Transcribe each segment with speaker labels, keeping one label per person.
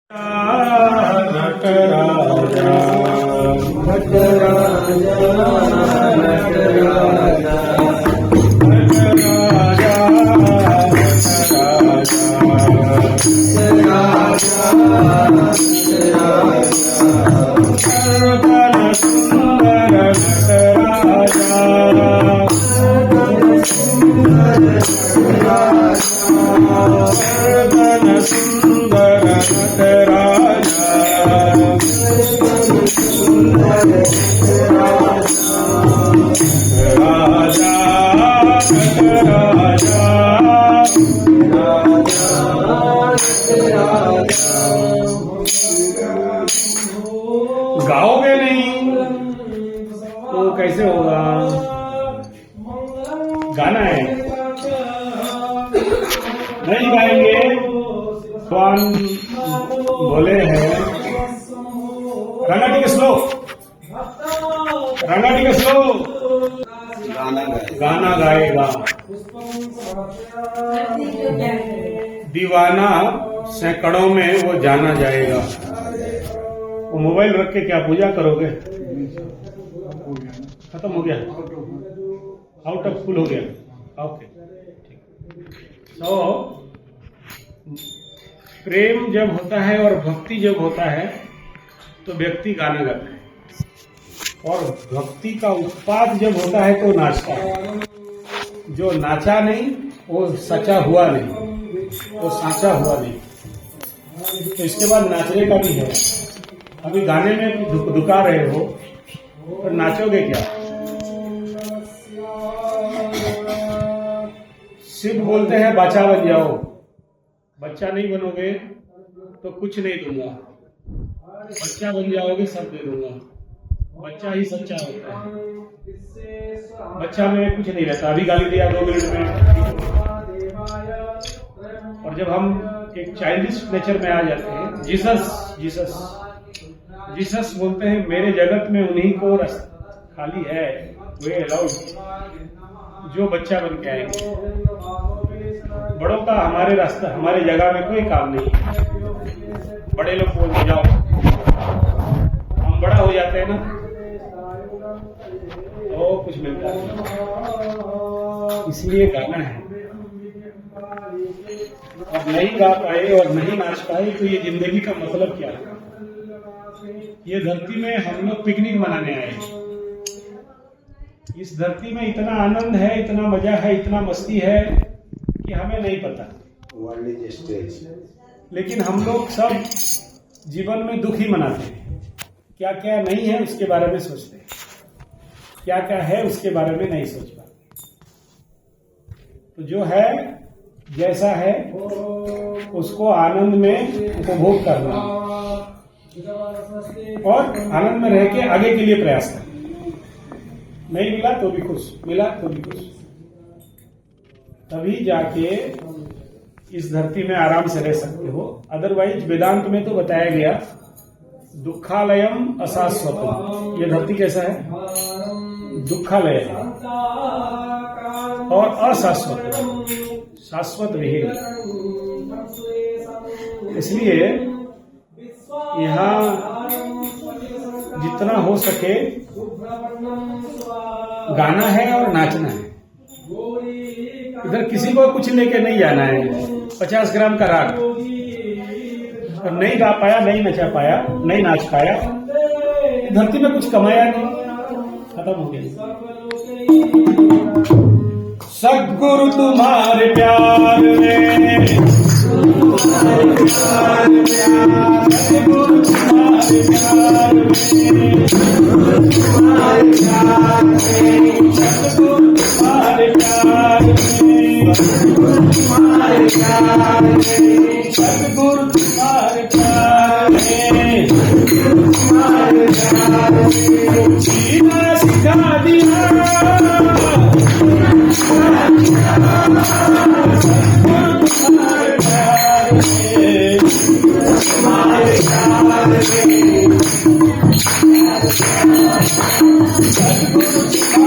Speaker 1: नटराजा गाओगे नहीं तो कैसे होगा? गाना है, नहीं गाएंगे। भगवान बोले हैं रंगाटी के श्लोक, रंगाटी के श्लोक गाना गाएगा दीवाना सैकड़ों में वो जाना जाएगा। वो मोबाइल रख के क्या पूजा करोगे? खत्म हो गया, आउट ऑफ फुल हो गया। ओके, तो प्रेम जब होता है और भक्ति जब होता है तो व्यक्ति गाना गाता है, और भक्ति का उत्पाद जब होता है तो नाचता है। जो नाचा नहीं वो सच्चा हुआ नहीं, वो साचा हुआ नहीं। तो इसके बाद नाचने का भी है। अभी गाने में दुका रहे हो तो नाचोगे क्या? शिव बोलते हैं बच्चा बन जाओ, बच्चा नहीं बनोगे तो कुछ नहीं दूंगा, बच्चा बन जाओगे सब दे दूंगा। बच्चा ही सच्चा होता है, बच्चा में कुछ नहीं रहता। अभी गाली दिया 2 मिनट में, और जब हम एक चाइल्डिश नेचर में आ जाते हैं, जीसस जीसस जीसस बोलते हैं मेरे जगत में उन्हीं को रास्ता खाली है, वे अलाउड जो बच्चा बन के आएंगे। बड़ों का हमारे रास्ता हमारे जगह में कोई काम नहीं है। बड़े लोग बोलते जाओ, हम बड़ा हो जाते हैं ना तो कुछ मिलता है, इसलिए गाना है। अब नहीं गा पाए और नहीं नाच पाए तो ये जिंदगी का मतलब क्या है? ये धरती में हम लोग पिकनिक मनाने आए। इस धरती में इतना आनंद है, इतना मजा है, इतना मस्ती है कि हमें नहीं पता। World is stage. लेकिन हम लोग सब जीवन में दुख ही मनाते हैं। क्या क्या नहीं है उसके बारे में सोचते हैं, क्या क्या है उसके बारे में नहीं सोच पाते। तो जो है जैसा है उसको आनंद में उपभोग करना और आनंद में रह के आगे के लिए प्रयास करना। नहीं मिला तो भी खुश, मिला तो भी खुश, तभी जाके इस धरती में आराम से रह सकते हो। अदरवाइज वेदांत में तो बताया गया दुखालयम अशाश्वतम। ये धरती कैसा है? दुखालय है और अशाश्वत, शाश्वत विहीन। इसलिए यहाँ जितना हो सके गाना है और नाचना है। इधर किसी को कुछ लेके नहीं जाना है। 50 ग्राम का राग, और नहीं गा पाया, नहीं नचा पाया, नहीं नाच पाया, धरती में कुछ कमाया नहीं, खत्म हो गया। सद्गुरु तुम्हारे प्यार में, सद्गुरु तुम्हारे प्यार में, सद्गुरु तुम्हारे प्यार में, सद्गुरु तुम्हारे प्यार में, सद्गुरु तुम्हारे प्यार में, सद्गुरु तुम्हारे प्यार में, सद्गुरु तुम्हारे प्यार में जीना सिखा दिया।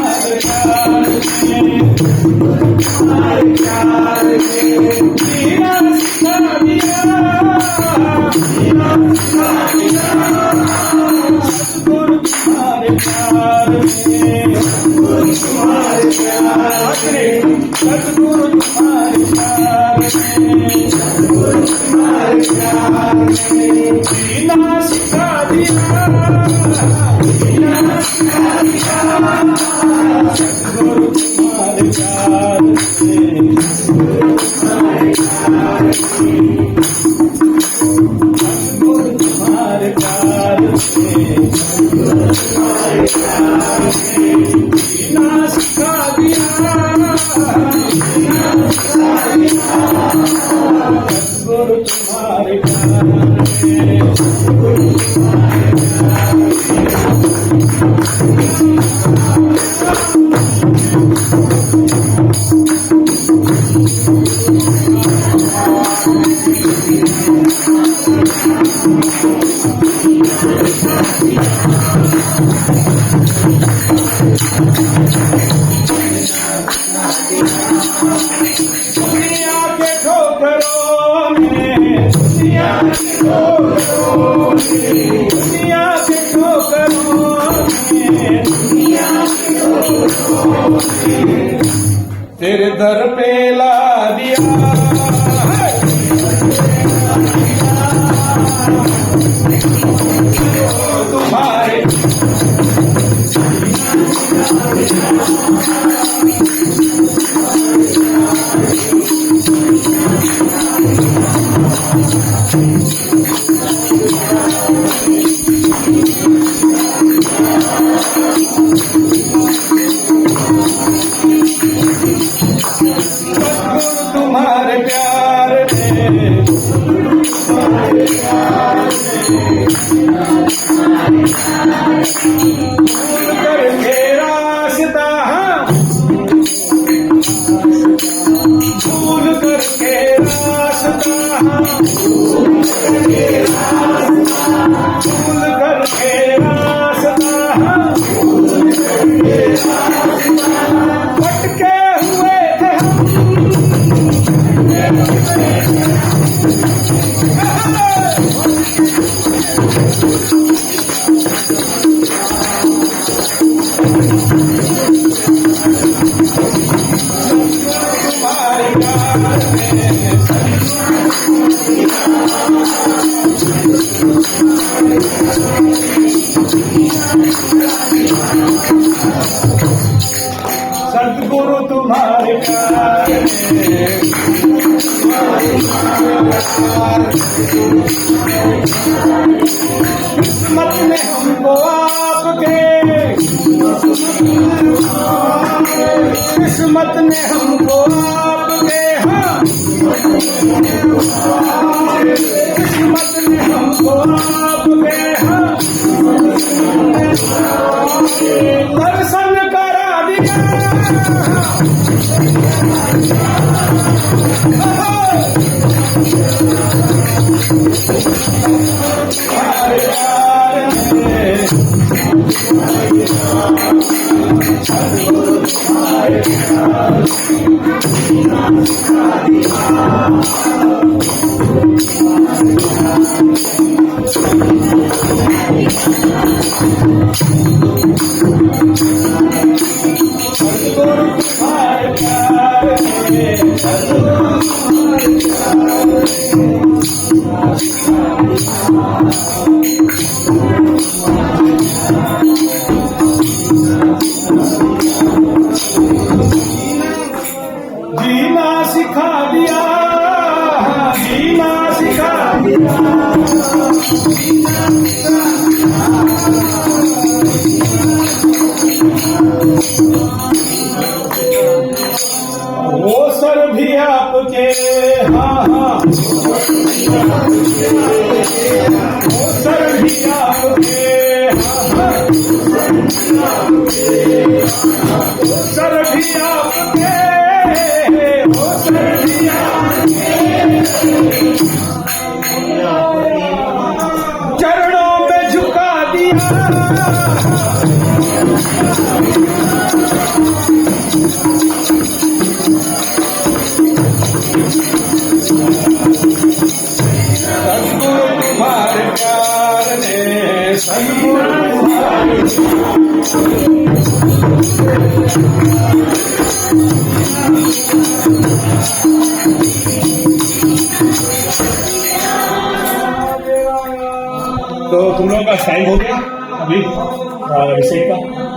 Speaker 1: Hare Krishna, Hare Krishna, सतगुरु तुम्हारे प्यार में, सतगुरु तुम्हारे प्यार में, सतगुरु तुम्हारे प्यार में, सतगुरु तुम्हारे प्यार में जीना सिखा दिया, जीना सिखा दिया, सतगुरु तुम्हारे प्यार में, सतगुरु तुम्हारे प्यार में, सतगुरु तुम्हारे प्यार में, सतगुरु तुम्हारे प्यार में जीना सिखा दिया, जीना सिखा दिया, सतगुरु तुम्हारे प्यार में, सतगुरु तुम्हारे प्यार में। दुनिया के ठोकरों में, दुनिया के ठोकरों में, दुनिया के ठोकरों में, दुनिया के ठोकरों में तेरे दर पे ला दिया, तुम्हारे तुम्हारे प्यार में, तुम्हारे प्यार में भूल करके रास्ता, भूल करके रास्ता, भूल करके रास्ता, भूल करके रास्ता, भूल करके रास्ता भटके हुए थे तुम्हारे प्यार में, सतगुरु तुम्हारे प्यार में, किस्मत ने हमको आपके, किस्मत ने हमको आपके, हाँ किस्मत ने हमको आपके, हाँ दर्शन करा दिया, तुम्हारे प्यार में, सतगुरु तुम्हारे प्यार में जीना सिखा दिया, सतगुरु तुम्हारे प्यार में, सतगुरु तुम्हारे प्यार में जीना सिखा दिया, जीना सिखा दिया, वो सर भी आपके, हाँ हाँ वो सर भी आपके, हाँ हाँ वो सर भी आपके, वो सर भी आपके चरणों में झुका दिया, सतगुरु तुम्हारे तो तुम लोगों का टाइम हो गया अभी अभिषेक का।